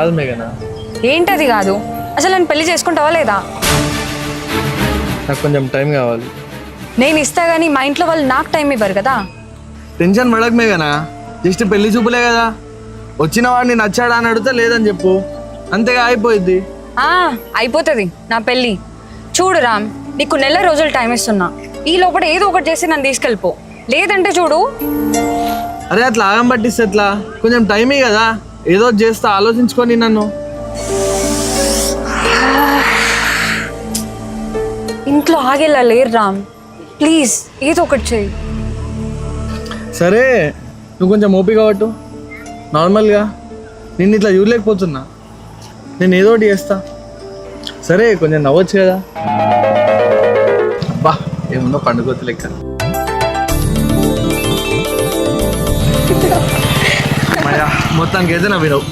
కాదు మేఘనా, ఏంటది కాదు? అసలు నన్ను పెళ్లి చేసుకుంటావా లేదా? నాకు కొంచెం టైం కావాలి. నేను ఇస్తా గానీ మా ఇంట్లో వాళ్ళు నాకు టైం ఇవ్వరు కదా. టెన్షన్ పడక మేఘనా, జస్ట్ పెళ్లి చూపులే కదా. వచ్చిన వాడిని నచ్చాడా అని అడిగితే లేదని చెప్పు, అంతేగా అయిపోయింది. అయిపోతుంది నా పెళ్ళి. చూడు రామ్, నీకు నెల రోజులు టైం ఇస్తున్నా. ఈ లోపల ఏదో ఒకటి చేసి నన్ను తీసుకెళ్ళిపో, లేదంటే చూడు. అరే అట్లా ఆగం పట్టిస్తే ఎట్లా? కొంచెం టైమే కదా, ఏదో ఒకటి చేస్తా, ఆలోచించుకొని నన్ను. ఇంట్లో ఆగేలా లేరు రామ్, ప్లీజ్ ఏదో ఒకటి చెయ్యి. సరే నువ్వు కొంచెం ఓపిక పట్టు. నార్మల్గా నేను ఇట్లా చూడలేకపోతున్నా, నేను ఏదో ఒకటి చేస్తా. సరే కొంచెం నవ్వచ్చు కదా. అబ్బా ఏముందో పండుగొత్తి లెక్క. మొత్తానికి అయితే నవ్వినావు.